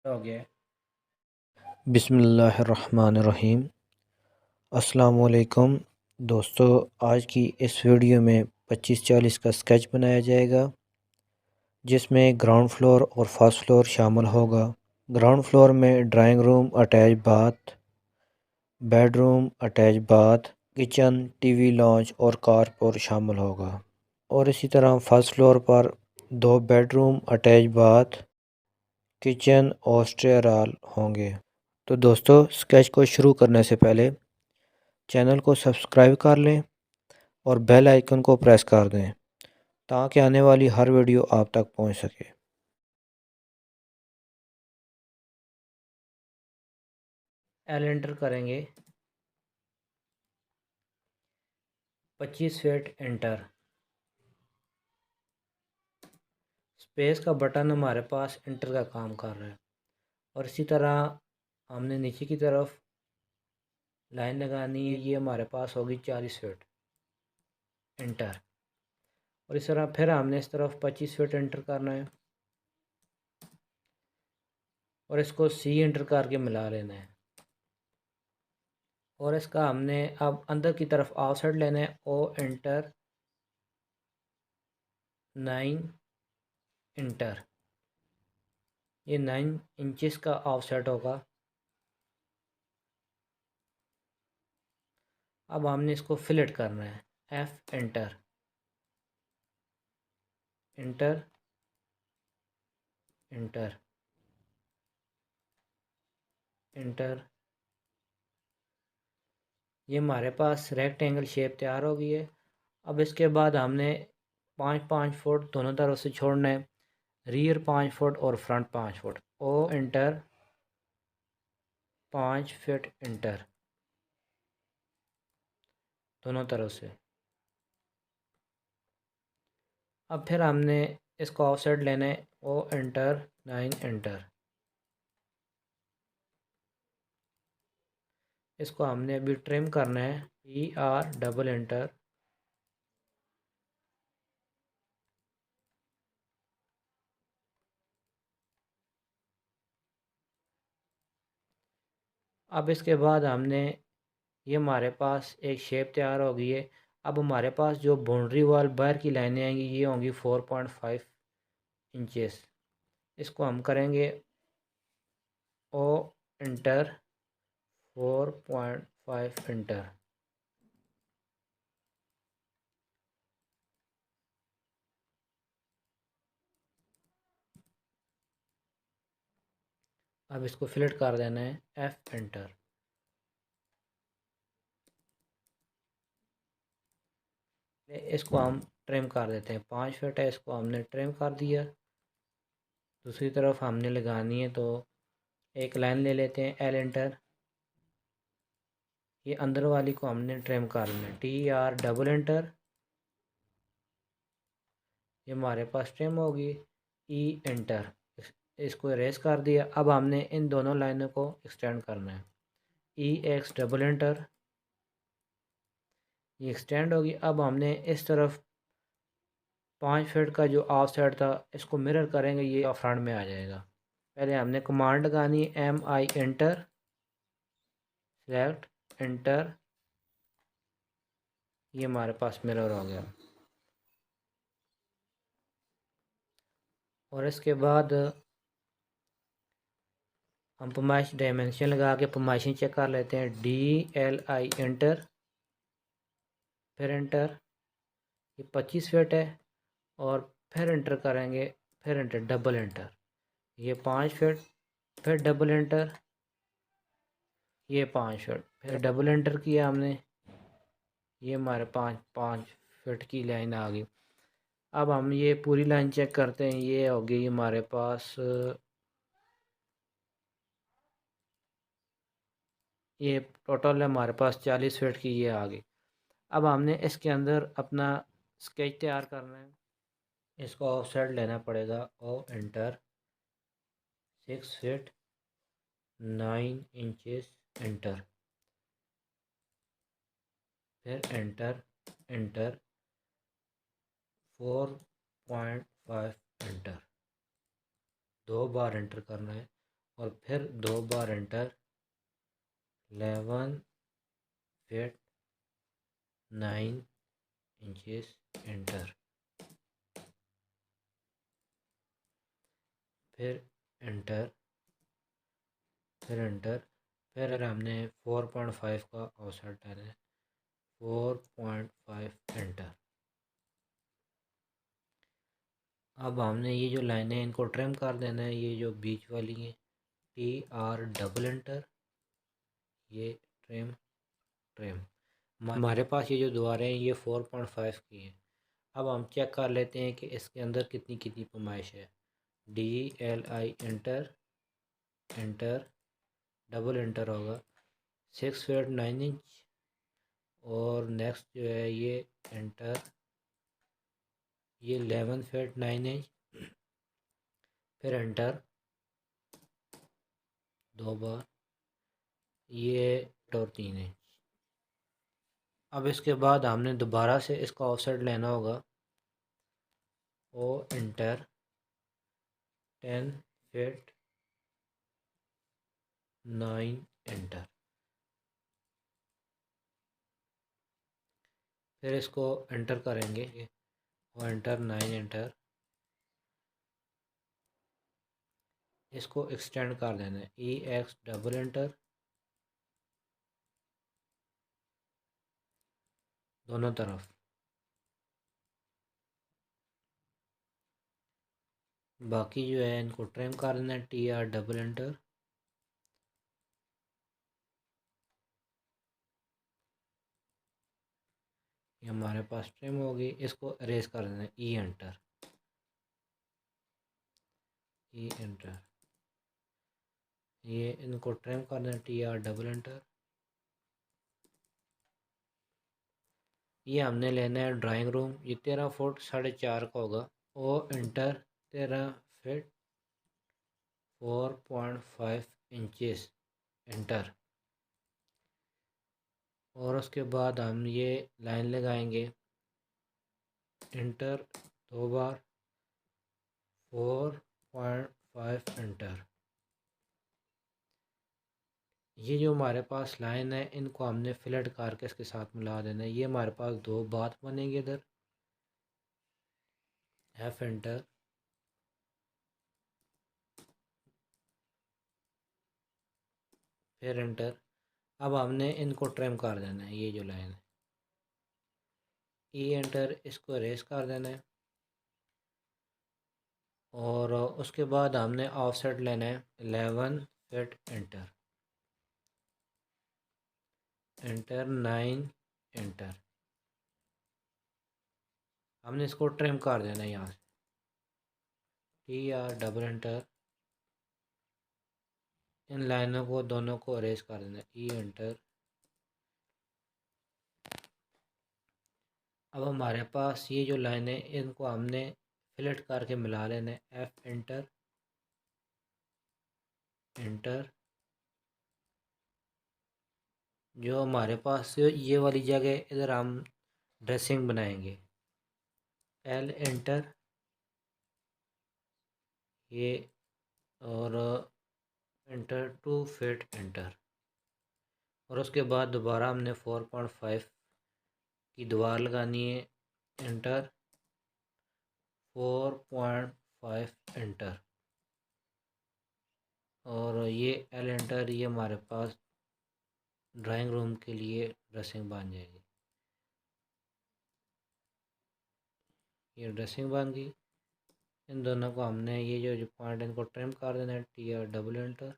हो गया। बिस्मिल्लाहिर्रहमानिर्रहीम। अस्सलामुअलैकुम दोस्तों, आज की इस वीडियो में 2540 का स्केच बनाया जाएगा जिसमें ग्राउंड फ्लोर और फर्स्ट फ्लोर शामिल होगा। ग्राउंड फ्लोर में drawing room attach bath, bedroom attach bath, kitchen, TV launch और कारपोर्ट शामिल होगा। और इसी तरह फर्स्ट फ्लोर पर 2 बेडरूम अटैच बाथ, किचन और स्टेयर हॉल होंगे। तो दोस्तों, स्केच को शुरू करने से पहले चैनल को सब्सक्राइब कर लें और बेल आइकन को प्रेस कर दें ताकि आने वाली हर वीडियो आप तक पहुंच सके। एल एंटर करेंगे। 25 फीट एंटर। स्पेस का बटन हमारे पास एंटर का काम कर रहा है। और इसी तरह हमने नीचे की तरफ लाइन लगानी है, ये हमारे पास होगी 40 फीट एंटर। और इस तरह फिर हमने इस तरफ 25 फीट एंटर करना है और इसको सी एंटर करके मिला लेना है। और इसका हमने अब अंदर की तरफ आउटसाइड लेना है। O enter 9 enter. ये 9 इंचेस का ऑफसेट होगा। अब हमने इसको फिलेट करना है। F enter enter enter enter. ये हमारे पास रेक्टेंगल शेप तैयार हो गई है। अब इसके बाद हमने 5-5 फुट दोनों तरफ से छोड़ना है। रियर 5 फुट और front 5 foot. O enter 5 feet enter दोनों तरफ से। अब फिर हमने इसको ऑफसेट लेना है। O enter 9 enter. इसको हमने अभी ट्रिम करना है। E R double enter. अब इसके बाद हमने ये हमारे पास एक शेप तैयार हो गई है। अब हमारे पास जो बाउंड्री वाल बाहर की लाइनें आएंगी ये होंगी 4.5 इंचेस। इसको हम करेंगे ओ एंटर 4.5 एंटर। अब इसको फिलेट कर देना है। F enter. इसको हम ट्रिम कर देते हैं। 5 फीट है, इसको हमने ट्रिम कर दिया। दूसरी तरफ हमने लगानी है तो एक लाइन ले लेते हैं। L enter. ये अंदर वाली को हमने ट्रिम कर लेना है। T R double enter. ये हमारे पास ट्रिम होगी। ई एंटर। इसको इरेज कर दिया। अब हमने इन दोनों लाइनों को एक्सटेंड करना है। ई एक्स डबल एंटर। ये एक्सटेंड होगी। अब हमने इस तरफ 5 फीट का जो ऑफ साइड था इसको मिरर करेंगे, ये फ्रंट में आ जाएगा। पहले हमने कमांड लगानी है। M I enter select enter. ये हमारे पास मिरर हो गया। और इसके बाद हम पमाइश डायमेंशन लगा के पमाइशें चेक कर लेते हैं। डी एल आई एंटर फिर एंटर। ये 25 फीट है। और फिर एंटर करेंगे। फिर एंटर डबल एंटर। ये 5 फीट। फिर डबल एंटर। ये 5 फीट। फिर डबल एंटर किया हमने। ये हमारे 5-5 फीट की लाइन आ गई। अब हम ये पूरी लाइन चेक करते हैं। ये हो गई हमारे पास, ये टोटल हमारे पास 40 फीट की ये आ गई। अब हमने इसके अंदर अपना स्केच तैयार करना है। इसको ऑफसेट लेना पड़ेगा। O enter 6 feet 9 inches enter. फिर एंटर एंटर 4.5 एंटर। 2 बार एंटर करना है। और फिर 2 बार एंटर, 11 फीट 9 इंचेस एंटर, फिर एंटर, फिर एंटर, फिर हमने 4.5 का ऑफसेट डाला है, 4.5 एंटर। अब हमने ये जो लाइनें हैं इनको ट्रिम कर देना है, ये जो बीच वाली हैं, TR डबल एंटर, ये ट्रिम ट्रिम। हमारे पास ये जो दीवारें हैं ये 4.5 की हैं। अब हम चेक कर लेते हैं कि इसके अंदर कितनी कितनी पैमाइश है। DLI enter, enter, double enter होगा, 6 फीट 9 इंच। और नेक्स्ट जो है ये एंटर, ये 11 फीट 9 इंच, फिर एंटर 2 बार, ये और 3 इंच। अब इसके बाद हमने दोबारा से इसका ऑफसेट लेना होगा, ओ एंटर, 10 फीट 9 एंटर, फिर इसको एंटर करेंगे, ओ एंटर 9 एंटर, इसको एक्सटेंड कर देना है, EX डबल एंटर, दोनों तरफ। बाकी जो है इनको ट्रिम कर देना है, TR डबल एंटर, ये हमारे पास ट्रिम होगी। इसको अरेज कर देना है, E एंटर, E एंटर, ये इनको ट्रिम कर देना है, TR डबल एंटर। ये हमने लेना है ड्राइंग रूम, ये 13 फुट 4.5 का होगा, O enter, 13 feet 4.5 inches enter. और उसके बाद हम ये लाइन लगाएंगे, एंटर 2 बार, 4.5 एंटर। ये जो हमारे पास लाइन है इनको हमने फिलेट करके इसके साथ मिला देना है। ये हमारे पास 2 बात बनेंगे इधर, F एंटर, फिर एंटर। अब हमने इनको ट्रिम कर देना है, ये जो लाइन है, E एंटर, इसको अरेज कर देना है। और उसके बाद हमने ऑफसेट लेना है, 11 फीट एंटर, एंटर 9 एंटर। हमने इसको ट्रिम कर देना है यहाँ से, TR डबल एंटर, इन लाइनों को दोनों को अरेज कर देना है, E एंटर। अब हमारे पास ये जो लाइन है इनको हमने फिलेट करके मिला लेना है, F एंटर, एंटर। जो हमारे पास ये वाली जगह इधर हम ड्रेसिंग बनाएंगे, L एंटर, ये, और एंटर 2 फीट एंटर। और उसके बाद दोबारा हमने 4.5 की दीवार लगानी है, एंटर, 4.5 एंटर। और ये L एंटर, ये हमारे पास ड्राइंग रूम के लिए ड्रेसिंग बन जाएगी। ये ड्रेसिंग बन गई। इन दोनों को हमने ये जो पॉइंट इनको ट्रिम कर देना है, TR डबल एंटर,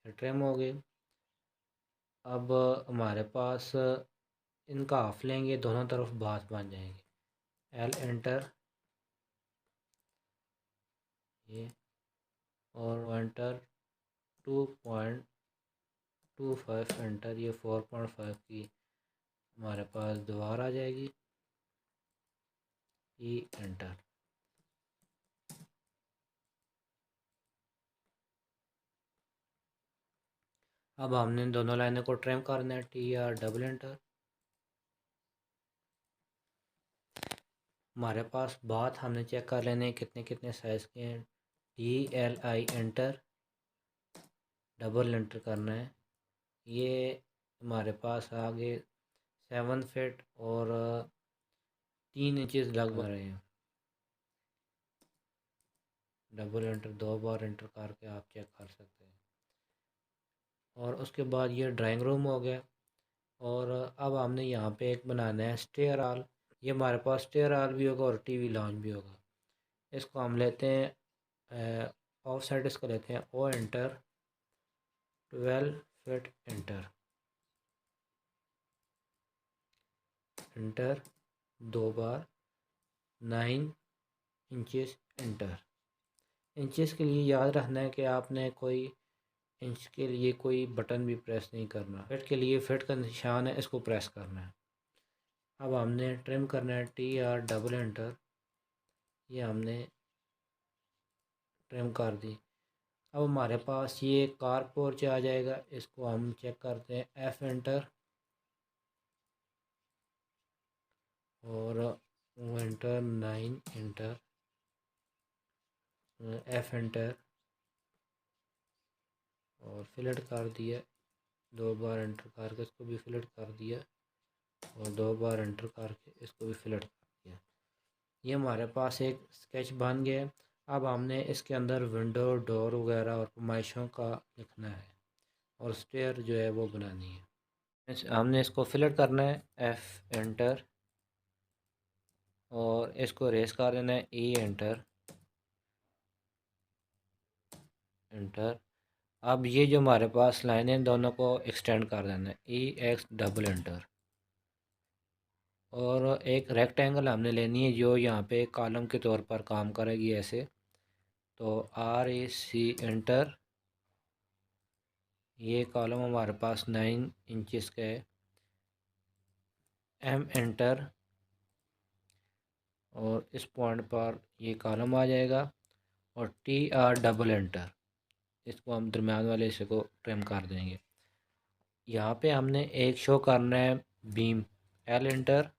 ट्रिम हो गई। अब हमारे पास इनका हाफ लेंगे, दोनों तरफ बात बन जाएंगे, L एंटर, ये, और एंटर 2.25 एंटर, ये 4.5 की हमारे पास दोबारा आ जाएगी, E एंटर। अब हमने दोनों लाइनों को ट्रिम करना है, TR डबल एंटर। हमारे पास बात हमने चेक कर लेने कितने कितने साइज़ के हैं, DLI एंटर, डबल एंटर करना है। ये हमारे पास आगे 7 फीट और 3 इंचज़ लगभग रहे हैं। डबल एंटर 2 बार एंटर करके आप चेक कर सकते हैं। और उसके बाद ये ड्राइंग रूम हो गया। और अब हमने यहाँ पे एक बनाना है स्टेयर हॉल। ये हमारे पास स्टेयर हॉल भी होगा और टीवी लॉन्च भी होगा। इसको हम लेते हैं ऑफ साइड, इसको लेते हैं O enter, 12 feet enter, enter 2 बार, 9 इंचेस एंटर। इंचेस के लिए याद रखना है कि आपने कोई इंच के लिए कोई बटन भी प्रेस नहीं करना। फिट के लिए फिट का निशान है, इसको प्रेस करना है। अब हमने ट्रिम करना है TR डबल एंटर, ये हमने ट्रिम कर दी। अब हमारे पास ये कार पोर्च आ जाएगा, इसको हम चेक करते हैं F एंटर और एंटर 9 एंटर, F एंटर और फिलेट कर दिया। 2 बार एंटर करके इसको भी फिलेट कर दिया और 2 बार एंटर करके इसको भी फिलेट कर दिया। ये हमारे पास एक स्केच बन गया है। अब हमने इसके अंदर विंडो, डोर वगैरह और फरमाइशों का लिखना है और स्टेयर जो है वो बनानी है। हमने इसको फिलेट करना है, F एंटर और इसको रेस कर देना है, E एंटर, एंटर। अब ये जो हमारे पास लाइन है, इन दोनों को एक्सटेंड कर देना है, EX डबल एंटर। और एक रेक्टेंगल हमने लेनी है जो यहाँ पे कॉलम के तौर पर काम करेगी ऐसे। तो RAC एंटर, ये कॉलम हमारे पास 9 इंचेस का है। M एंटर और इस पॉइंट पर ये कॉलम आ जाएगा। और TR डबल एंटर, इसको हम दरम्यान वाले हिस्से को ट्रिम कर देंगे। यहाँ पे हमने एक शो करना है बीम, L एंटर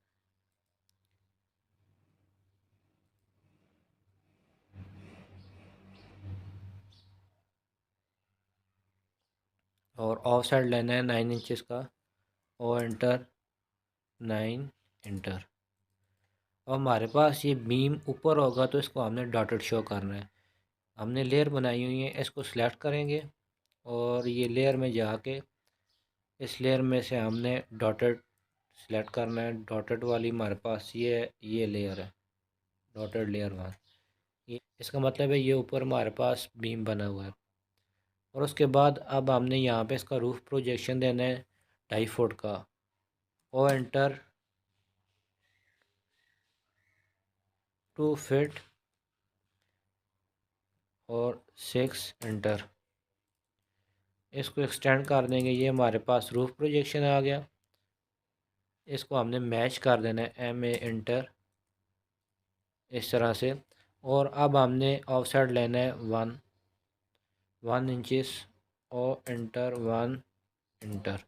और ऑफ साइड लेना है 9 इंचेस का, O एंटर, 9 एंटर। और हमारे पास ये बीम ऊपर होगा तो इसको हमने डॉटेड शो करना है। हमने लेयर बनाई हुई है, इसको सिलेक्ट करेंगे और ये लेयर में जाके इस लेयर में से हमने डॉटेड सिलेक्ट करना है। डॉटेड वाली हमारे पास ये लेयर है, डॉटेड लेयर 1। ये इसका मतलब है ये ऊपर हमारे पास बीम बना हुआ है। और उसके बाद अब हमने यहाँ पे इसका रूफ प्रोजेक्शन देना है 2.5 फुट का। ओ एंटर, 2 फीट और 6 एंटर। इसको एक्सटेंड कर देंगे, ये हमारे पास रूफ प्रोजेक्शन आ गया। इसको हमने मैच कर देना है, MA एंटर, इस तरह से। और अब हमने ऑफसेट लेना है 1 इंचेस, ओ एंटर, 1 एंटर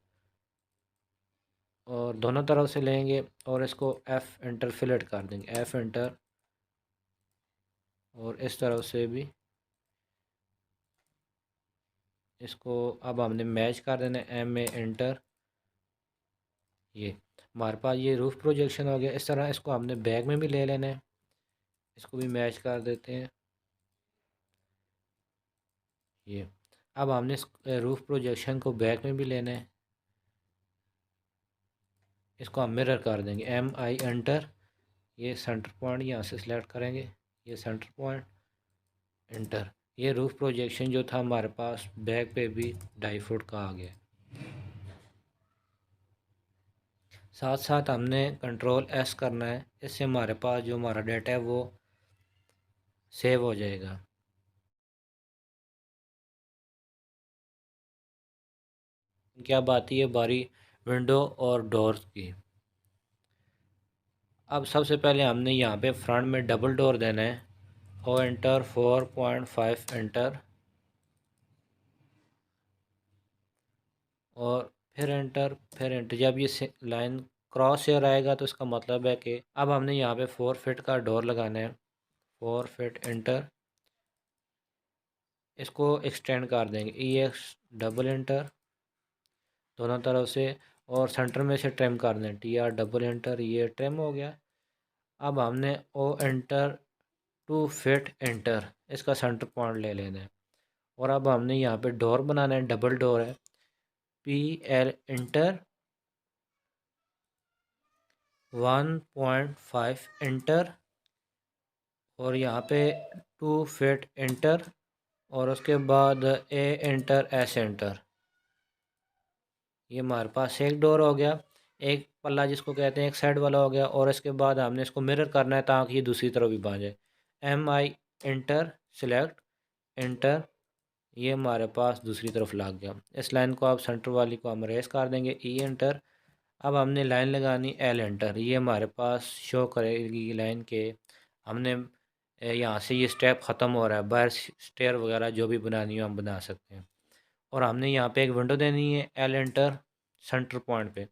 और दोनों तरफ से लेंगे और इसको F एंटर फिलेट कर देंगे, F एंटर और इस तरफ से भी इसको अब हमने मैच कर देना है, MA एंटर। ये हमारे पास ये रूफ प्रोजेक्शन हो गया। इस तरह इसको हमने बैक में भी ले लेना है, इसको भी मैच कर देते हैं। ये अब हमने इस रूफ प्रोजेक्शन को बैक में भी लेना है, इसको हम मिरर कर देंगे, MI एंटर। ये सेंटर पॉइंट यहाँ से सिलेक्ट करेंगे, ये सेंटर पॉइंट, एंटर। ये रूफ प्रोजेक्शन जो था हमारे पास बैक पे भी 2.5 फुट का आ गया। साथ साथ हमने कंट्रोल S करना है, इससे हमारे पास जो हमारा डाटा है वो सेव हो जाएगा। क्या बात है बारी विंडो और डोर्स की। अब सबसे पहले हमने यहाँ पे फ्रंट में डबल डोर देना है, ओ एंटर, 4.5 एंटर और फिर एंटर, फिर एंटर। जब ये लाइन क्रॉस हेयर आएगा तो इसका मतलब है कि अब हमने यहाँ पे 4 फीट का डोर लगाना है, 4 फीट एंटर इसको एक्सटेंड कर देंगे ई एक्स डबल एंटर दोनों तरफ से, और सेंटर में से ट्रिम कर दें टी आर डबल एंटर, ये ट्रिम हो गया। अब हमने O enter two feet enter इसका सेंटर पॉइंट ले लेना है, और अब हमने यहाँ पे डोर बनाना है, डबल डोर है, पी एल एंटर 1.5 एंटर, और यहाँ पे 2 फिट एंटर, और उसके बाद ए एंटर एस एंटर। ये हमारे पास एक डोर हो गया, एक पल्ला जिसको कहते हैं एक साइड वाला हो गया, और इसके बाद हमने इसको मिरर करना है ताकि ये दूसरी तरफ भी बन जाए। M I enter select enter, ये हमारे पास दूसरी तरफ लग गया। इस लाइन को आप सेंटर वाली को हम रेस कर देंगे ई एंटर। अब हमने लाइन लगानी एल एंटर, ये हमारे पास शो करेगी लाइन के हमने यहाँ से ये स्टेप ख़त्म हो रहा है, बाहर स्टेयर वगैरह जो भी बनानी हो हम बना सकते हैं। और हमने यहाँ पे एक विंडो देनी है एल एंटर सेंटर पॉइंट पे,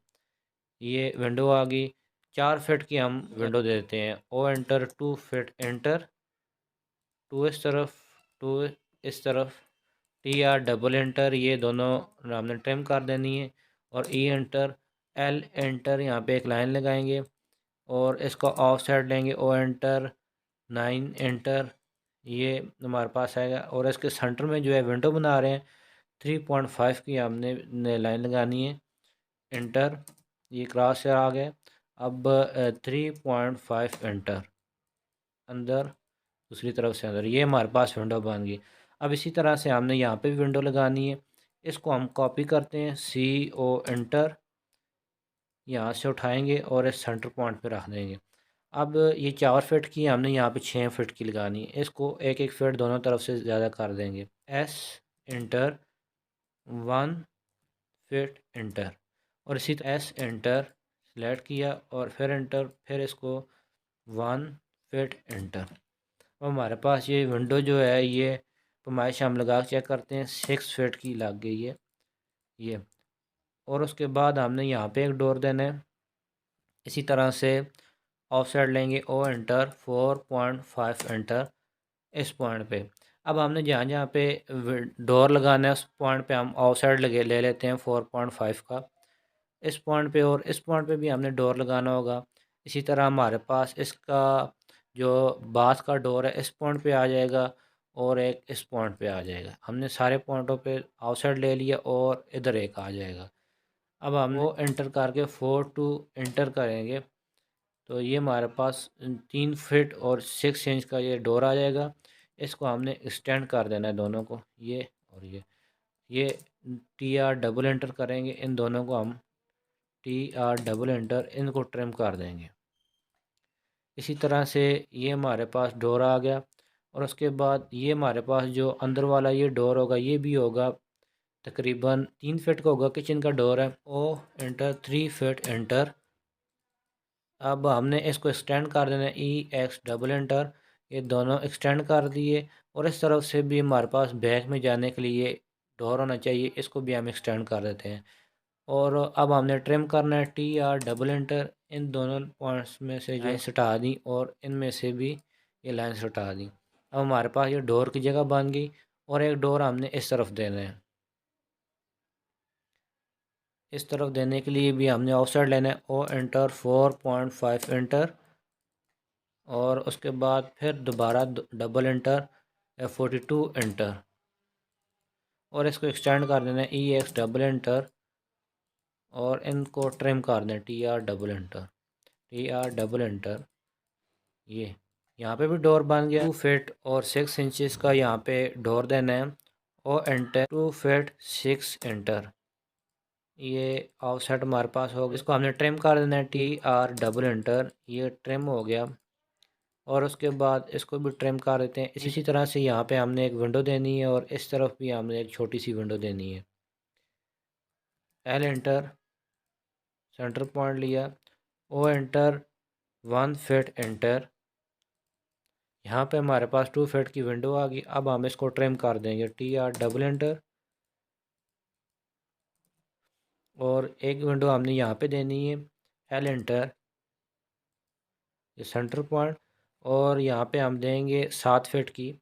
ये विंडो आ गई। 4 फिट की हम विंडो दे देते हैं, O enter 2 feet enter, two इस तरफ, टू इस तरफ, टी आर डबल एंटर, ये दोनों हमने ट्रिम कर देनी है, और ई एंटर एल एंटर, यहाँ पे एक लाइन लगाएंगे और इसको ऑफ साइड लेंगे, ओ एंटर 9 एंटर, ये हमारे पास आएगा। और इसके सेंटर में जो है विंडो बना रहे हैं 3.5 की हमने लाइन लगानी है, एंटर, ये क्रॉस से आ गए। अब 3.5 एंटर अंदर, दूसरी तरफ से अंदर, ये हमारे पास विंडो बन गई। अब इसी तरह से हमने यहाँ पे भी विंडो लगानी है, इसको हम कॉपी करते हैं सी ओ एंटर, यहाँ से उठाएंगे और इस सेंटर पॉइंट पे रख देंगे। अब ये 4 फिट की हमने यहाँ पे 6 फिट की लगानी है, इसको एक एक फिट दोनों तरफ से ज़्यादा कर देंगे, एस एंटर 1 फिट एंटर, और इसी तरह एस एंटर सेलेक्ट किया और फिर एंटर, फिर इसको 1 फिट एंटर। अब हमारे पास ये विंडो जो है ये पैमाइश हम लगा के चेक करते हैं 6 फिट की लग गई है ये। और उसके बाद हमने यहाँ पे एक डोर देना है, इसी तरह से ऑफ साइड लेंगे, ओ एंटर 4.5 एंटर इस पॉइंट पे। अब हमने जहाँ जहाँ पे डोर लगाना है उस पॉइंट पे हम ऑफ साइड लगे ले लेते हैं 4.5 का इस पॉइंट पे, और इस पॉइंट पे भी हमने डोर लगाना होगा। इसी तरह हमारे पास इसका जो बाथ का डोर है इस पॉइंट पे आ जाएगा, और एक इस पॉइंट पे आ जाएगा। हमने सारे पॉइंटों पे आउटसाइड ले लिया और इधर एक आ जाएगा। अब हम वो एंटर करके 4 टू एंटर करेंगे तो ये हमारे पास 3 फिट और 6 इंच का ये डोर आ जाएगा। इसको हमने एक्सटेंड कर देना है दोनों को, ये और ये टी आर डबल एंटर करेंगे, इन दोनों को हम टी आर डबल एंटर इनको ट्रिम कर देंगे। इसी तरह से ये हमारे पास डोर आ गया, और उसके बाद ये हमारे पास जो अंदर वाला ये डोर होगा ये भी होगा तकरीबन 3 फिट का होगा, किचन का डोर है, ओ एंटर 3 फिट एंटर। अब हमने इसको एक्सटेंड कर देना है ई एक्स डबल एंटर, ये दोनों एक्सटेंड कर दिए, और इस तरफ से भी हमारे पास बैक में जाने के लिए डोर होना चाहिए, इसको भी हम एक्सटेंड कर देते हैं। और अब हमने ट्रिम करना है टी आर डबल एंटर, इन दोनों पॉइंट्स में से जो लाइन्स हटा दी और इनमें से भी ये लाइन्स हटा दी। अब हमारे पास ये डोर की जगह बन गई, और एक डोर हमने इस तरफ देना है, इस तरफ देने के लिए भी हमने ऑफ साइड लेना है, ओ एंटर 4.5 एंटर, और उसके बाद फिर दोबारा डबल एंटर F42 एंटर, और इसको एक्सटेंड कर देना है ई एक्स डबल एंटर, और इनको ट्रिम कर दें T R double enter, T R double enter. ये यहाँ पे भी डोर बन गया 2 फिट और 6 इंचज़ का यहाँ पे डोर देना है, और एंटर 2 फिट 6 एंटर, ये ऑफ सेट हमारे पास हो गया। इसको हमने ट्रिम कर देना है टी आर डबल एंटर, ये ट्रिम हो गया। और उसके बाद इसको भी ट्रिम कर देते हैं। इसी तरह से यहाँ पे हमने एक विंडो देनी है, और इस तरफ भी हमने एक छोटी सी विंडो देनी है। एल एंटर सेंटर पॉइंट लिया, ओ एंटर 1 फिट एंटर, यहाँ पे हमारे पास 2 फिट की विंडो आ गई। अब हम इसको ट्रिम कर देंगे टी आर डबल एंटर, और एक विंडो हमने यहाँ पे देनी है एल एंटर, ये सेंटर पॉइंट, और यहाँ पे हम देंगे 7 फिट की।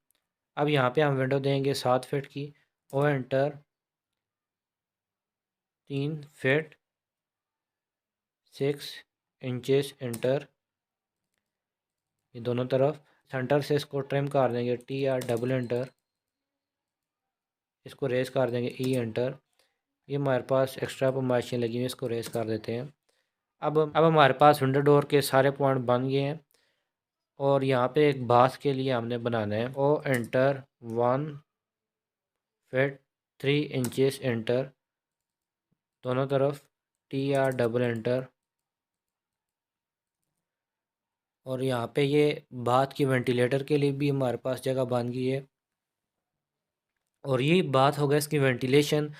अब यहाँ पे हम विंडो देंगे 7 फीट की और एंटर 3 फीट 6 इंचेस एंटर, ये दोनों तरफ। सेंटर से इसको ट्रिम कर देंगे TR डबल एंटर, इसको रेस कर देंगे E एंटर। ये हमारे पास एक्स्ट्रा पमाइशें लगी हुई हैं, इसको रेस कर देते हैं। अब हमारे पास विंडो डोर के सारे पॉइंट बन गए हैं और यहाँ पे एक बास के लिए हमने बनाना है। O enter 1 feet 3 inches enter, दोनों तरफ TR डबल एंटर। और यहाँ पे ये बाथ की वेंटिलेटर के लिए भी हमारे पास जगह बन गई है। और ये बात होगा इसकी वेंटिलेशन,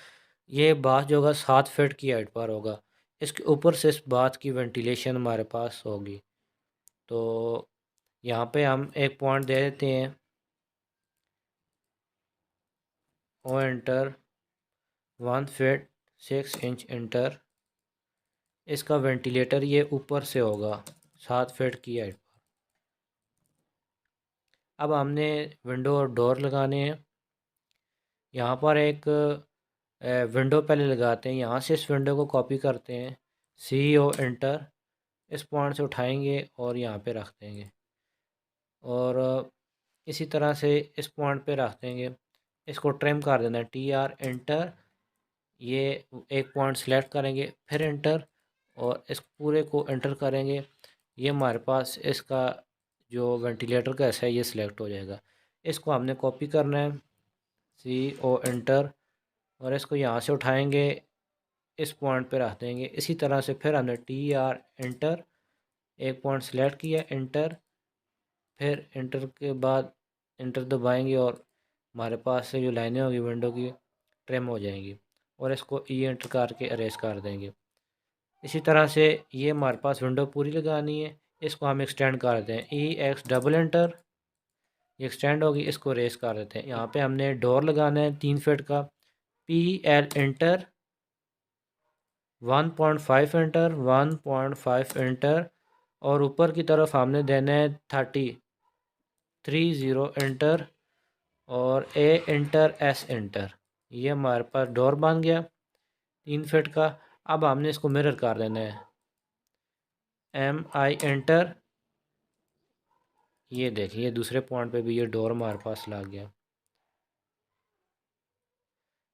ये बाथ जो होगा 7 फीट की हाइट पर होगा, इसके ऊपर से इस बाथ की वेंटिलेशन हमारे पास होगी। तो यहाँ पे हम एक पॉइंट दे देते हैं, O enter 1 feet 6 inch enter. इसका वेंटिलेटर ये ऊपर से होगा 7 फीट की हाइट पर। अब हमने विंडो और डोर लगाने हैं। यहाँ पर एक विंडो पहले लगाते हैं, यहाँ से इस विंडो को कॉपी करते हैं, CO एंटर, इस पॉइंट से उठाएंगे और यहाँ पे रख देंगे। और इसी तरह से इस पॉइंट पे रख देंगे, इसको ट्रिम कर देना है TR एंटर। ये एक पॉइंट सेलेक्ट करेंगे फिर एंटर और इस पूरे को एंटर करेंगे। ये हमारे पास इसका जो वेंटिलेटर का हिस्सा है ये सिलेक्ट हो जाएगा। इसको हमने कॉपी करना है, CO एंटर, और इसको यहाँ से उठाएंगे, इस पॉइंट पे रख देंगे। इसी तरह से फिर हमने TR एंटर, एक पॉइंट सेलेक्ट किया एंटर, फिर एंटर के बाद एंटर दबाएंगे और हमारे पास से जो लाइनें होगी विंडो की ट्रिम हो जाएंगी। और इसको E एंटर करके अरेज कर देंगे। इसी तरह से ये हमारे पास विंडो पूरी लगानी है। इसको हम एक्सटेंड कर देते हैं, EX डबल एंटर, ये एक्सटेंड होगी, इसको रेस कर देते हैं। यहाँ पे हमने डोर लगाना है 3 फीट का, PL एंटर 1.5 एंटर 1.5 एंटर, और ऊपर की तरफ हमने देना है 30 एंटर और A एंटर S एंटर। ये हमारे पास डोर बन गया 3 फीट का। अब हमने इसको मिरर कर देना है, MI एंटर, ये देखिए दूसरे पॉइंट पे भी ये डोर हमारे पास लग गया।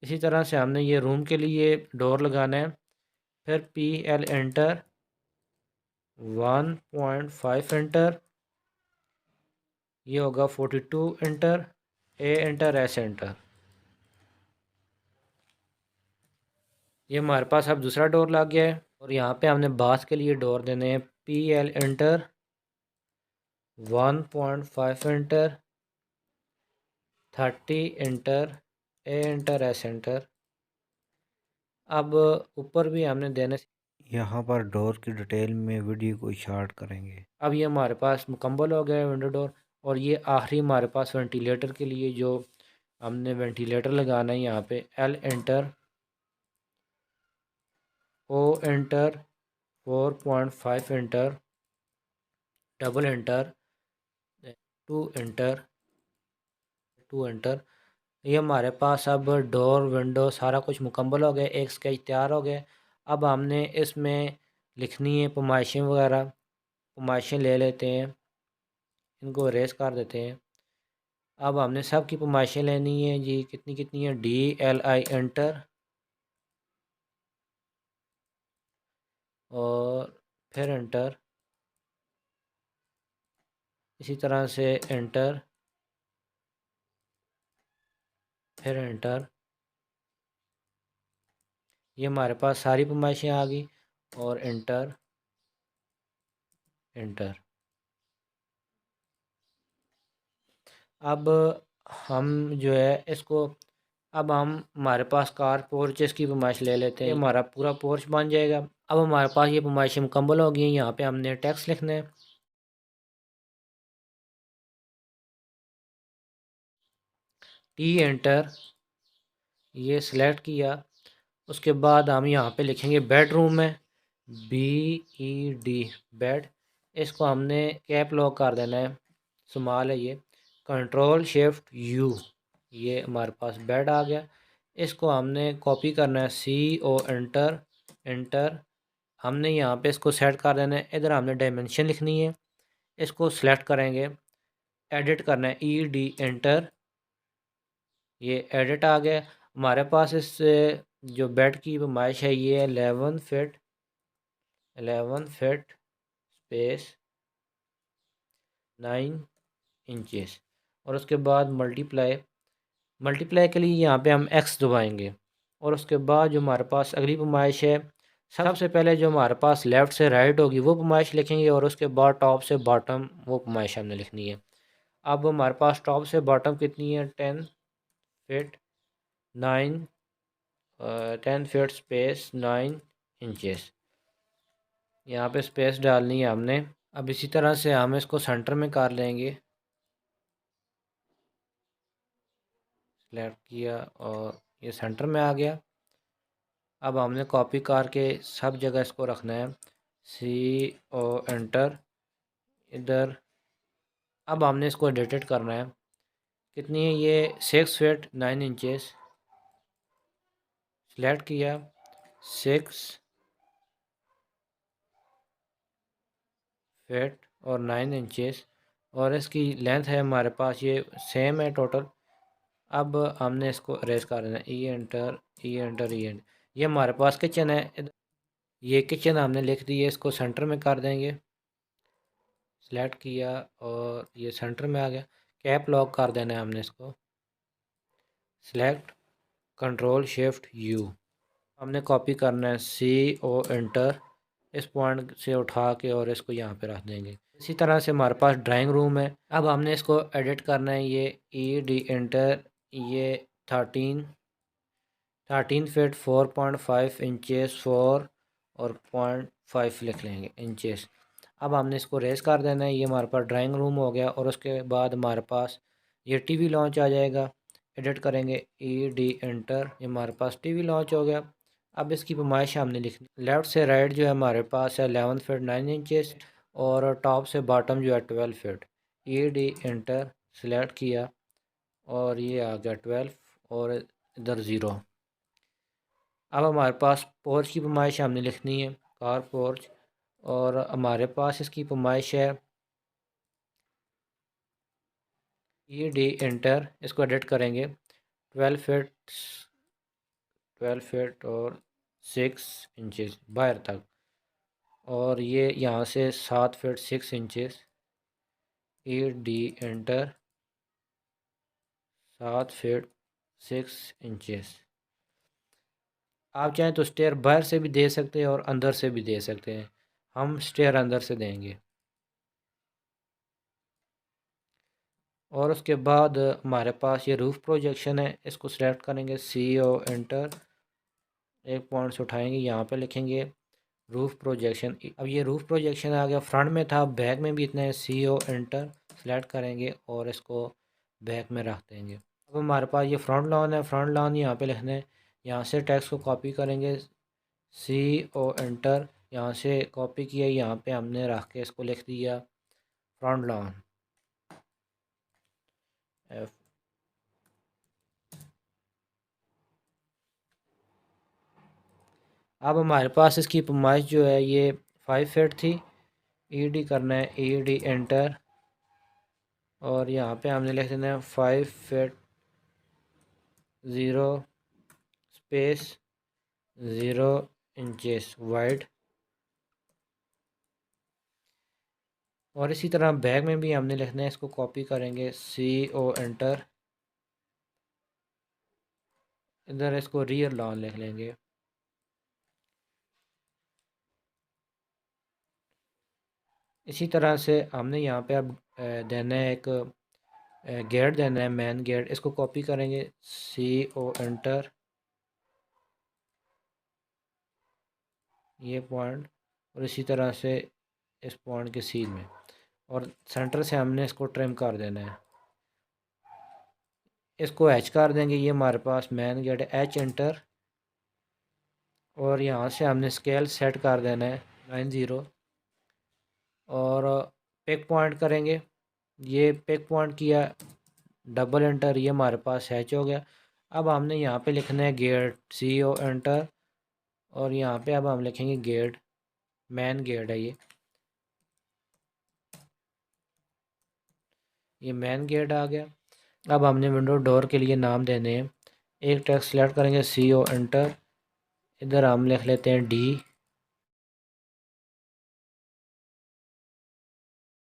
इसी तरह से हमने ये रूम के लिए डोर लगाना है, फिर PL एंटर 1.5 एंटर, ये होगा 42 enter, A enter S enter. ये हमारे पास अब दूसरा डोर लग गया है। और यहाँ पे हमने बाथ के लिए डोर देने हैं, PL enter 1.5 enter 30 enter, A enter S enter. अब ऊपर भी हमने देने, यहाँ पर डोर की डिटेल में वीडियो को शार्ट करेंगे। अब ये हमारे पास मुकम्मल हो गया है विंडो डोर। और ये आखिरी हमारे पास वेंटिलेटर के लिए जो हमने वेंटिलेटर लगाना है, यहाँ पे L enter, O enter 4.5 enter double enter 2 enter 2 enter. ये हमारे पास अब डोर विंडो सारा कुछ मुकम्मल हो गया, एक स्केच तैयार हो गया। अब हमने इसमें लिखनी है पमाइशें वगैरह, पमाइशें ले लेते हैं, इनको रेस कर देते हैं। अब हमने सब की पमाइशें लेनी है जी, कितनी कितनी है, DLI एंटर और फिर एंटर, इसी तरह से एंटर फिर एंटर। ये हमारे पास सारी पमाइशें आ गई और एंटर एंटर। अब हम जो है इसको, अब हम हमारे पास कार पोर्चेस की पमाइश ले लेते हैं, ये हमारा पूरा पोर्च बन जाएगा। अब हमारे पास ये पमाइशें मुकम्मल हो गई हैं। यहाँ पे हमने टेक्स्ट लिखना है, T एंटर, ये सिलेक्ट किया। उसके बाद हम यहाँ पे लिखेंगे बेडरूम में, BED बेड, इसको हमने कैप लॉक कर देना है, स्मॉल है ये, कंट्रोल शिफ्ट यू, ये हमारे पास बेड आ गया। इसको हमने कॉपी करना है, CO एंटर एंटर। हमने यहाँ पे इसको सेट कर देना है। इधर हमने डायमेंशन लिखनी है, इसको सिलेक्ट करेंगे, एडिट करना है, ED एंटर। ये एडिट आ गया हमारे पास। इस जो बेड की पैमाइश है ये 11 फीट, 11 फीट स्पेस 9 इंचेस। और उसके बाद मल्टीप्लाई, मल्टीप्लाई के लिए यहाँ पे हम X दबाएंगे। और उसके बाद जो हमारे पास अगली पैमाइश है, सबसे पहले जो हमारे पास लेफ़्ट से राइट होगी वो पैमाइश लिखेंगे, और उसके बाद टॉप से बॉटम वो पैमाइश हमने लिखनी है। अब हमारे पास टॉप से बॉटम कितनी है, 10 फीट 9, 10 फीट स्पेस 9 इंचेस। यहाँ पे स्पेस डालनी है हमने। अब इसी तरह से हम इसको सेंटर में कर लेंगे, सेलेक्ट किया और ये सेंटर में आ गया। अब हमने कॉपी करके सब जगह इसको रखना है, CO एंटर इधर। अब हमने इसको एडिट करना है, कितनी है ये 6 फीट 9 इंचेस। सेलेक्ट किया, 6 फीट और 9 इंचेस, और इसकी लेंथ है हमारे पास ये सेम है टोटल। अब हमने इसको अरेज कर देना है, E enter E enter E enter. ये हमारे पास किचन है, ये किचन हमने लिख दी है, इसको सेंटर में कर देंगे। सेलेक्ट किया और ये सेंटर में आ गया। कैप लॉक कर देना है हमने इसको, सेलेक्ट कंट्रोल शिफ्ट यू। हमने कॉपी करना है, CO एंटर, इस पॉइंट से उठा के और इसको यहाँ पे रख देंगे। इसी तरह से हमारे पास ड्राइंग रूम है। अब हमने इसको एडिट करना है, ये ED एंटर, ये 13 फीट 4.5 इंचेस 4 और 0.5 लिख लेंगे इंचेस। अब हमने इसको रेस कर देना है। ये हमारे पास ड्राइंग रूम हो गया। और उसके बाद हमारे पास ये TV लॉन्च आ जाएगा। एडिट करेंगे, ED एंटर, ये हमारे पास TV लॉन्च हो गया। अब इसकी पैमाइश हमने लिखनी, लेफ़्ट से राइट जो है हमारे पास है 11 फीट 9 इंचेस, और टॉप से बॉटम जो है 12 फीट। ED एंटर, सेलेक्ट किया और ये आ गया 12 और इधर 0। अब हमारे पास पोर्च की पैमाइश हमने लिखनी है, कार पोर्च, और हमारे पास इसकी पैमाइश है, ED एंटर, इसको एडिट करेंगे, 12 फीट 12 फीट और 6 इंचेस बाहर तक, और ये यहाँ से 7 feet 6 inches. ED enter, 7 feet 6 inches. आप चाहें तो स्टेयर बाहर से भी दे सकते हैं और अंदर से भी दे सकते हैं। हम स्टेयर अंदर से देंगे। और उसके बाद हमारे पास ये रूफ़ प्रोजेक्शन है, इसको सिलेक्ट करेंगे, CO एंटर, एक पॉइंट से उठाएंगे, यहाँ पे लिखेंगे रूफ़ प्रोजेक्शन। अब ये रूफ़ प्रोजेक्शन आ गया, फ्रंट में था, बैक में भी इतना है, CO एंटर, सेलेक्ट करेंगे और इसको बैक में रख देंगे। अब हमारे पास ये फ्रंट लॉन है, फ्रंट लॉन यहाँ पे लिखना है। यहाँ से टेक्स्ट को कॉपी करेंगे, CO एंटर, यहाँ से कॉपी किया, यहाँ पे हमने रख के इसको लिख दिया फ्रंट लॉन, F। अब हमारे पास इसकी पैमाइश जो है ये 5 फीट थी। ED करना है, ED एंटर, और यहाँ पे हमने लिख देना है 5 फीट 0 स्पेस 0 इंचेस वाइड। और इसी तरह बैक में भी हमने लिखना है, इसको कॉपी करेंगे, CO एंटर, इधर इसको रियर लॉन लिख लेंगे। इसी तरह से हमने यहाँ पे अब देना है एक गेट देना है, मैन गेट, इसको कॉपी करेंगे, CO एंटर, ये पॉइंट, और इसी तरह से इस पॉइंट के सीध में, और सेंटर से हमने इसको ट्रिम कर देना है। इसको H कर देंगे, ये हमारे पास मैन गेट है, H एंटर, और यहाँ से हमने स्केल सेट कर देना है 90, और पिक पॉइंट करेंगे, ये पिक पॉइंट किया, डबल एंटर, ये हमारे पास हैच हो गया। अब हमने यहाँ पे लिखना है गेट CO एंटर, और यहाँ पे अब हम लिखेंगे गेट, मैन गेट है ये मैन गेट आ गया। अब हमने विंडो डोर के लिए नाम देने हैं। एक टेक्स्ट सेलेक्ट करेंगे, CO एंटर, इधर हम लिख लेते हैं D,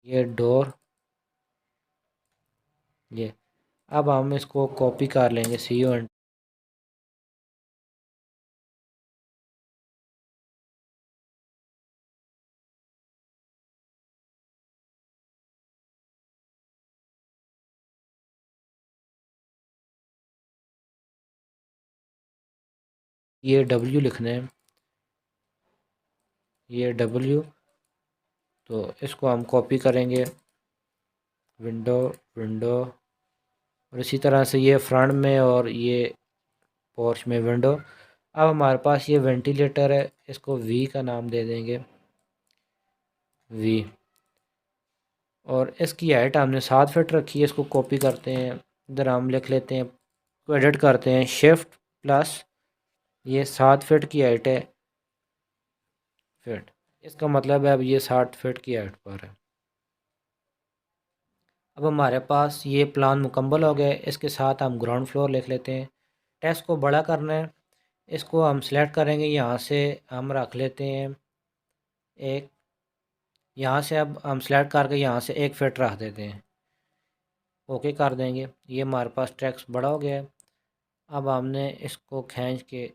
ये डोर, ये। अब हम इसको कॉपी कर लेंगे, CO एंटर, ये W लिखना है, ये W। तो इसको हम कॉपी करेंगे, विंडो, विंडो, और इसी तरह से ये फ्रंट में और ये पोर्च में विंडो। अब हमारे पास ये वेंटिलेटर है, इसको V का नाम दे देंगे, V। और इसकी हाइट हमने 7 फीट रखी है, इसको कॉपी करते हैं, इधर हम लिख लेते हैं, को एडिट करते हैं, शिफ्ट प्लस, ये 7 फीट की हाइट है, फीट, इसका मतलब है अब ये 60 फीट की हाइट पर है। अब हमारे पास ये प्लान मुकम्मल हो गया। इसके साथ हम ग्राउंड फ्लोर लिख लेते हैं। टेक्स्ट को बड़ा करना है, इसको हम सेलेक्ट करेंगे, यहाँ से हम रख लेते हैं एक, यहाँ से अब हम सेलेक्ट करके यहाँ से 1 फीट रख देते हैं, ओके कर देंगे। ये हमारे पास टेक्स्ट बड़ा हो गया है। अब हमने इसको खींच के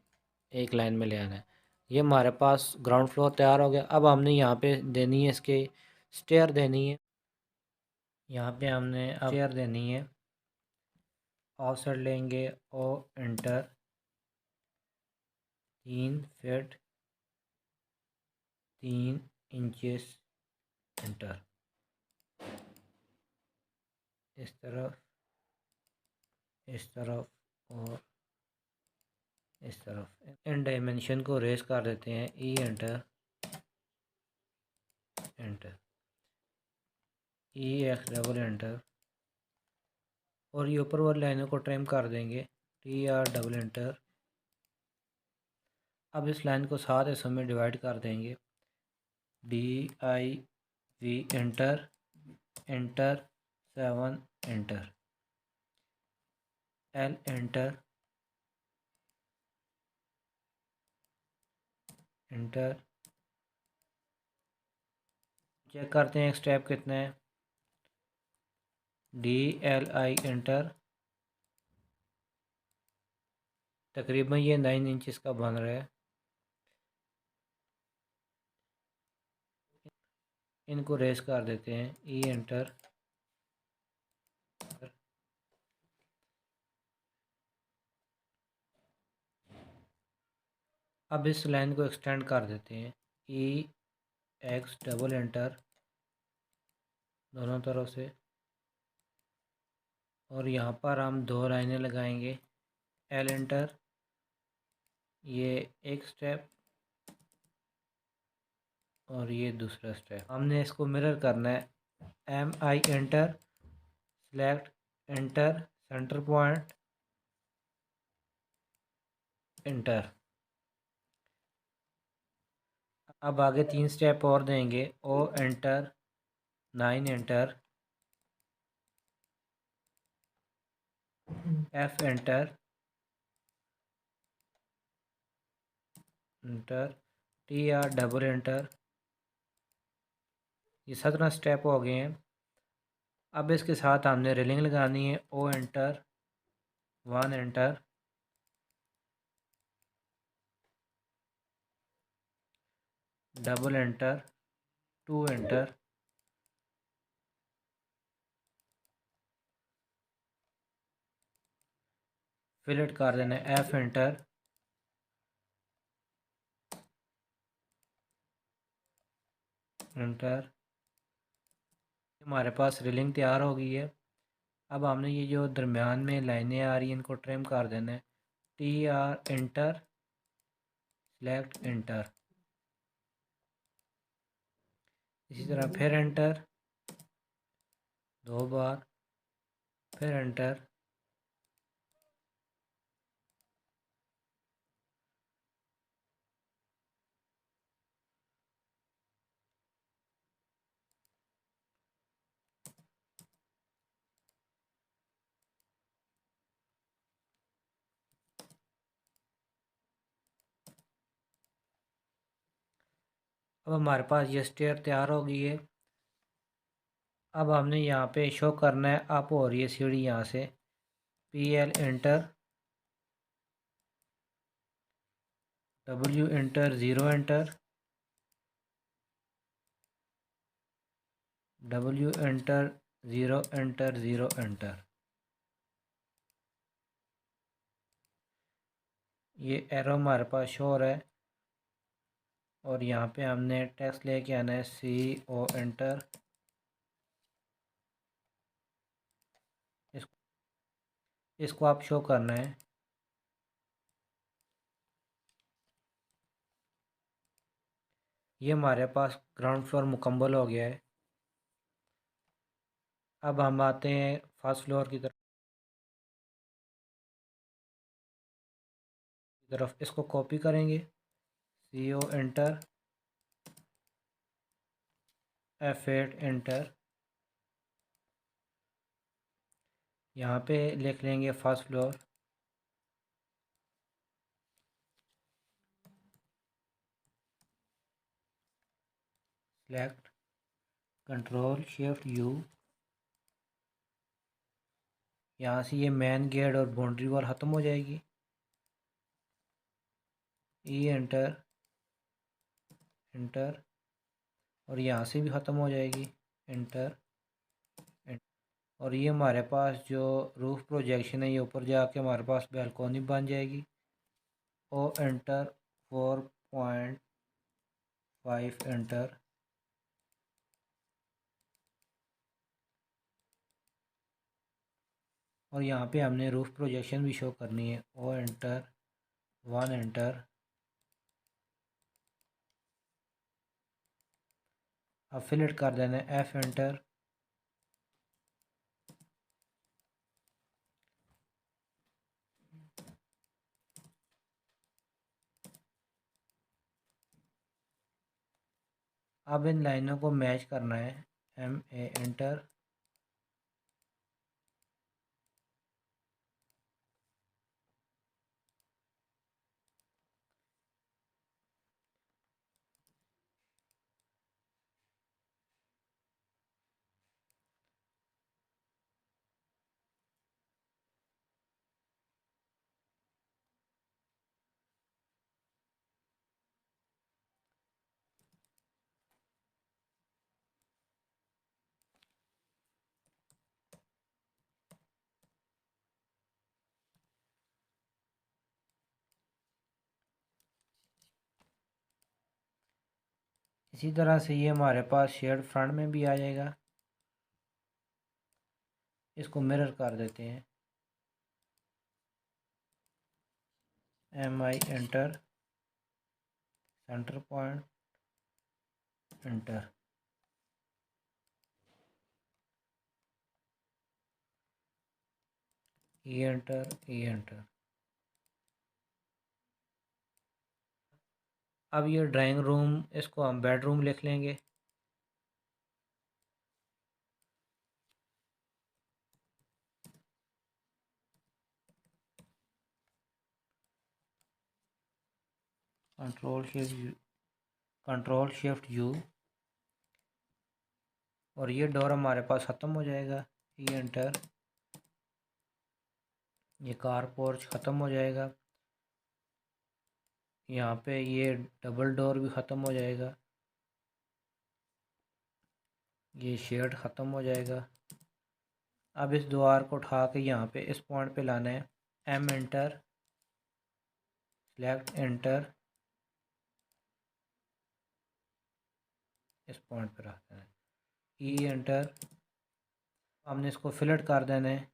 एक लाइन में ले आना है। ये हमारे पास ग्राउंड फ्लोर तैयार हो गया। अब हमने यहाँ पे देनी है इसके स्टेयर देनी है, यहाँ पे हमने अब स्टेयर देनी है। ऑफसेट लेंगे, O enter, 3 feet 3 inches, enter, इस तरफ, इस तरफ और इस तरफ। इन डायमेंशन को रेस कर देते हैं, ई एंटर, एंटर, ई एक्स डबल एंटर, और ये ऊपर वाली लाइनों को ट्रिम कर देंगे, TR डबल एंटर। अब इस लाइन को 7 हिस्सों में डिवाइड कर देंगे, DIV enter, enter, 7 enter, L enter, enter. Check करते हैं एक स्टेप कितना है, DLI एंटर, तकरीबन ये 9 इंचज़ का बन रहा है। इनको रेस कर देते हैं, ई एंटर। अब इस लाइन को एक्सटेंड कर देते हैं, EX डबल एंटर, दोनों तरफ से, और यहाँ पर हम 2 लाइनें लगाएंगे, L एंटर, ये एक स्टेप और ये दूसरा स्टेप। हमने इसको मिरर करना है, MI enter, select, enter, centre point, enter. अब आगे 3 स्टेप और देंगे, O enter, 9 enter, F enter, enter, TR double enter. ये 17 स्टेप हो गए हैं। अब इसके साथ हमने रेलिंग लगानी है, O enter, 1 enter, double enter, 2 enter, fillet कर देना है, F एंटर, एंटर। हमारे पास रेलिंग तैयार हो गई है। अब हमने ये जो दरमियान में लाइनें आ रही हैं इनको ट्रिम कर देना है, TR एंटर, सेलेक्ट, एंटर, इसी तरह फिर एंटर 2 बार, फिर एंटर। अब हमारे पास ये स्टेयर तैयार हो गई है। अब हमने यहाँ पे शो करना है अप हो रही है सीढ़ी यहाँ से। PL enter, W enter, 0 enter, W enter, 0 enter, 0 enter. ये एरो हमारे पास शो हो रहा है। और यहाँ पे हमने टेक्स्ट लेके आना है CO एंटर। इसको आप शो करना है। ये हमारे पास ग्राउंड फ्लोर मुकम्मल हो गया है। अब हम आते हैं फर्स्ट फ्लोर की तरफ। इसको कॉपी करेंगे, CO एंटर, F8 एंटर। यहाँ पे लिख लेंगे first floor. Select, control shift U। यहाँ से ये मेन गेट और बाउंड्री वॉल ख़त्म हो जाएगी। E enter, enter. और यहाँ से भी ख़त्म हो जाएगी, एंटर, एंटर। और ये हमारे पास जो रूफ प्रोजेक्शन है ये ऊपर जाके हमारे पास बैल्कोनी बन जाएगी। O enter, 4.5 enter. और यहाँ पे हमने रूफ प्रोजेक्शन भी शो करनी है। O enter, 1 enter. अब फिलेट कर देना है, F एंटर। अब इन लाइनों को मैच करना है, MA एंटर। इसी तरह से ये हमारे पास शेड फ्रंट में भी आ जाएगा। इसको मिरर कर देते हैं, MI enter, centre point, enter. E enter, E enter. अब ये ड्राइंग रूम, इसको हम बेडरूम लिख लेंगे। Control shift U। और ये डोर हमारे पास ख़त्म हो जाएगा, E एंटर। ये कार पोर्च ख़त्म हो जाएगा। यहाँ पे ये डबल डोर भी ख़त्म हो जाएगा। ये शेड ख़त्म हो जाएगा। अब इस द्वार को उठा के यहाँ पे इस पॉइंट पे लाना है, M एंटर, सेलेक्ट एंटर। इस पॉइंट पे रख देना है, E एंटर। हमने इसको फिलेट कर देना है,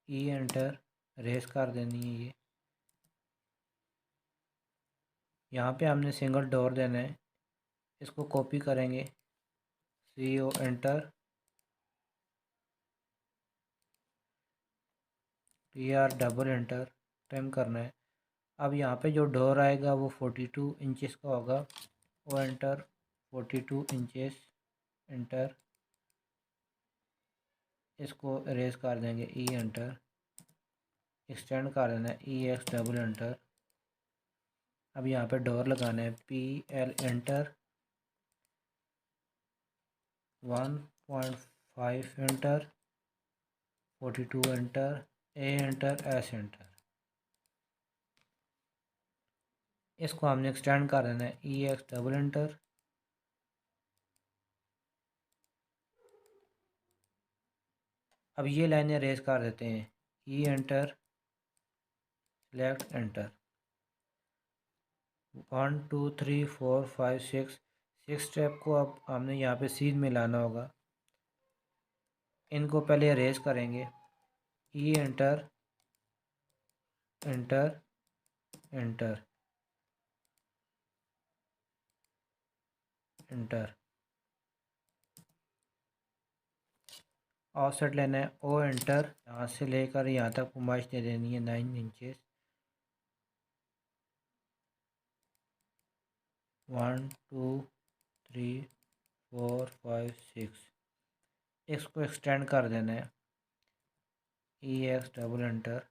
E एंटर। रेस कर देनी है ये। यहाँ पे हमने सिंगल डोर देना है, इसको कॉपी करेंगे, CO enter, TR double enter, trim करना है। अब यहाँ पे जो डोर आएगा वो 42 इंचेस का होगा, वो एंटर, 42 इंचेस एंटर, इसको इरेज कर देंगे, E एंटर, एक्सटेंड कर देना है, EX डबल एंटर। अब यहाँ पे डोर लगाना है, PL enter, 1.5 enter, 42 enter, A enter, S enter. इसको हमने एक्सटेंड कर देना है, EX डबल एंटर, अब ये लाइनें इरेज कर देते हैं, E enter, select enter, 1 2 3 4 5 6 step को अब हमने यहाँ पे सीध में लाना होगा। इनको पहले इरेज करेंगे, E enter, enter, enter, enter, offset लेना है, O एंटर, यहाँ से लेकर यहाँ तक पुमाइश दे देनी है 9 इंचेस, 1 2 3 4 5 6, इसको एक्सटेंड कर देना है, EX डबल एंटर,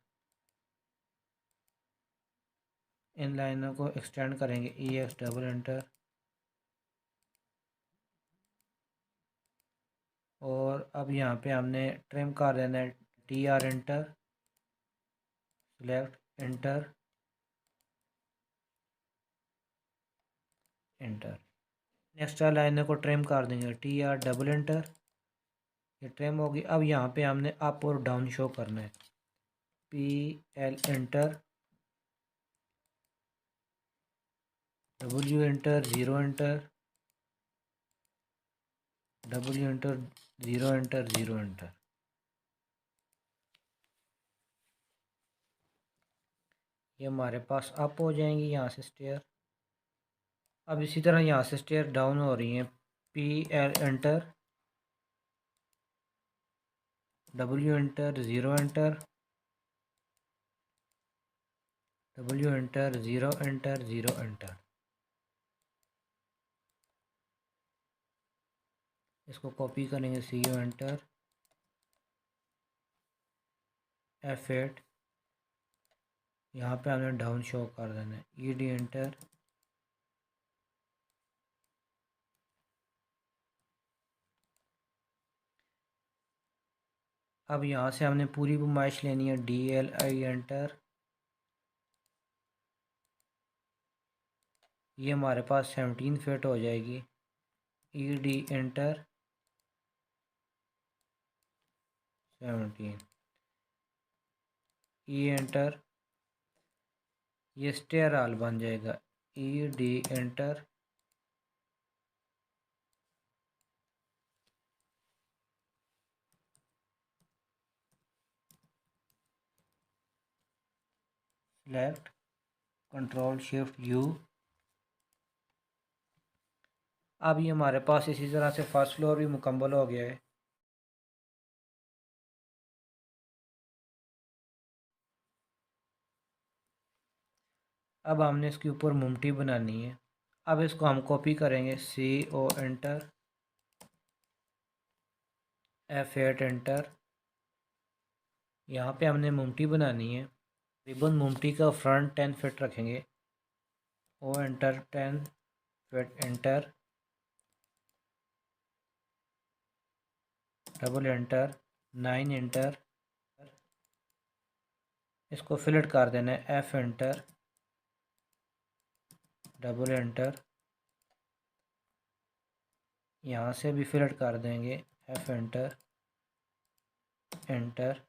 इन लाइनों को एक्सटेंड करेंगे, EX डबल एंटर, और अब यहाँ पे हमने ट्रिम कर देना है, TR enter, select enter, enter. Next line को ट्रिम कर देंगे, TR डबल एंटर, ये ट्रिम होगी। अब यहाँ पे हमने अप और डाउन शो करना है, PL enter, W enter, 0 enter, W enter, 0 enter, 0 enter. ये हमारे पास अप हो जाएंगी यहाँ से स्टेयर। अब इसी तरह यहाँ से स्टेयर डाउन हो रही हैं, PL enter, W enter, 0 enter, W enter, 0 enter, 0 enter. इसको कॉपी करेंगे, CO एंटर, F8, यहाँ पे हमने डाउन शो कर देना है, ED एंटर, अब यहाँ से हमने पूरी बुमाइश लेनी है, DLI एंटर, ये हमारे पास 17 फिट हो जाएगी, ED एंटर, 17, E एंटर, ये स्टेयर आल बन जाएगा, ED enter, select, control shift U। अब ये हमारे पास इसी तरह से फर्स्ट फ्लोर भी मुकम्मल हो गया है। अब हमने इसके ऊपर मुमटी बनानी है। अब इसको हम कॉपी करेंगे, CO एंटर, F8 एंटर, यहाँ पे हमने मुमटी बनानी है। रिबन मुमटी का फ्रंट 10 फिट रखेंगे, O enter, 10 fit enter, double enter, 9 enter, इसको फिलेट कर देना है, F एंटर, डबल एंटर, यहाँ से भी फिलेट कर देंगे, F एंटर, एंटर,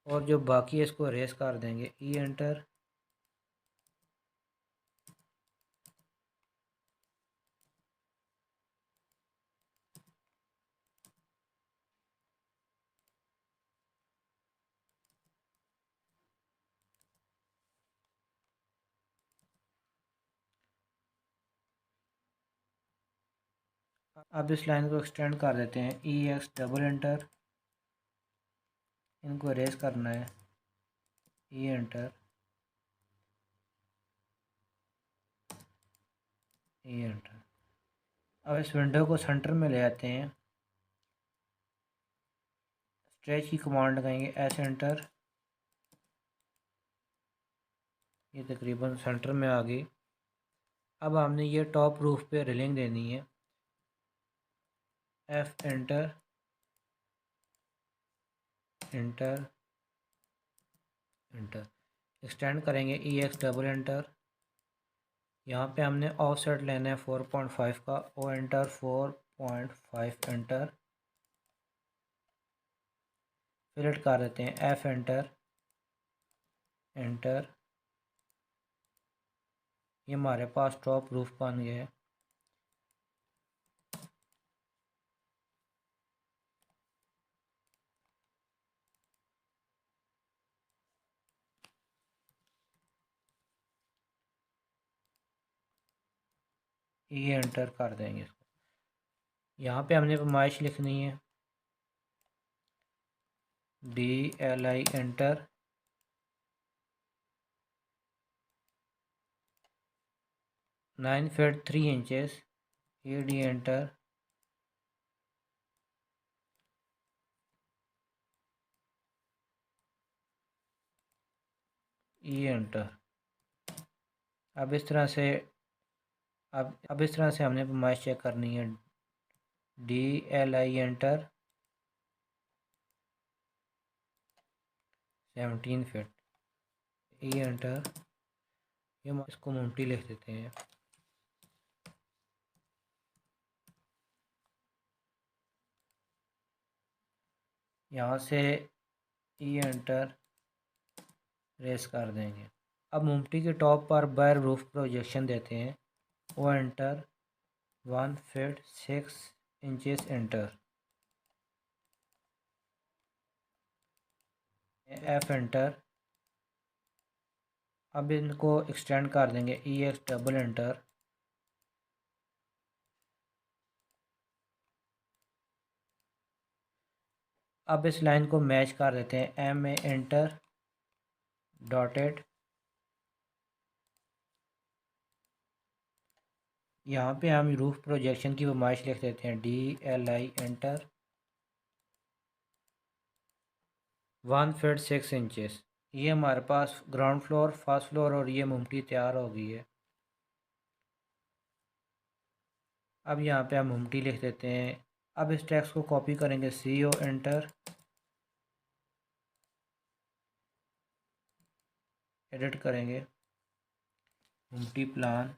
और जो बाकी है इसको रेस कर देंगे, E एंटर, अब इस लाइन को एक्सटेंड कर देते हैं, EX डबल एंटर, इनको रेस करना है, E एंटर, E एंटर। अब इस विंडो को सेंटर में ले आते हैं, स्ट्रेच की कमांड लगाएंगे, S एंटर, ये तकरीबन सेंटर में आ गई। अब हमने ये टॉप रूफ पे रेलिंग देनी है, F enter, enter, enter, extend करेंगे, EX डबल एंटर। यहाँ पे हमने ऑफसेट लेना है 4.5 का, O एंटर, 4.5 एंटर, फिलेट कर देते हैं, F एंटर, एंटर। ये हमारे पास टॉप रूफ बन गया है। ये एंटर कर देंगे इसको। यहाँ पे हमने पैमाइश लिखनी है, DLI enter, 9 feet 3 inches, ED enter, E enter. अब इस तरह से अब इस तरह से हमने पैमाइश चेक करनी है, DLI enter, 17 feet, E enter. ये हम इसको मोमटी लिख देते हैं, यहाँ से E एंटर, रेस कर देंगे। अब मोमटी के टॉप पर बायर रूफ प्रोजेक्शन देते हैं, O enter, 1 feet 6 inches enter, F enter. अब इनको एक्सटेंड कर देंगे, EX डबल एंटर, अब इस लाइन को मैच कर देते हैं, MA एंटर, डॉटेड। यहाँ पे हम रूफ प्रोजेक्शन की पैमाइश लिख देते हैं, DLI एंटर, 1 फीट 6 इंचेस। ये हमारे पास ग्राउंड फ्लोर, फर्स्ट फ्लोर और ये मोमटी तैयार हो गई है। अब यहाँ पे हम मोमटी लिख देते हैं। अब इस टेक्स्ट को कॉपी करेंगे, CO एंटर, एडिट करेंगे, मोमटी प्लान,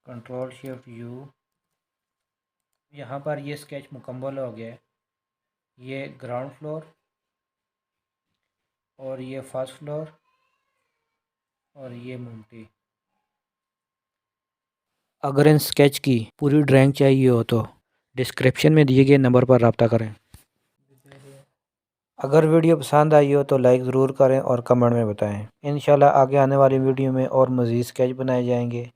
कंट्रोल शिफ्ट U। यहाँ पर ये स्केच मुकम्मल हो गया है। ये ग्राउंड फ्लोर और ये फर्स्ट फ्लोर और ये मोमटी। अगर इन स्केच की पूरी ड्राइंग चाहिए हो तो डिस्क्रिप्शन में दिए गए नंबर पर रब्ता करें। अगर वीडियो पसंद आई हो तो लाइक ज़रूर करें और कमेंट में बताएं। इंशाल्लाह आगे आने वाली वीडियो में और मज़ीद स्केच बनाए जाएंगे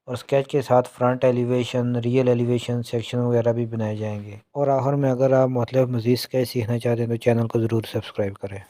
और स्केच के साथ front elevation, real elevation, section वगैरह भी बनाए जाएंगे। और आखिर में अगर आप मतलब मज़ीद स्केच सीखना चाहते हैं तो चैनल को ज़रूर सब्सक्राइब करें।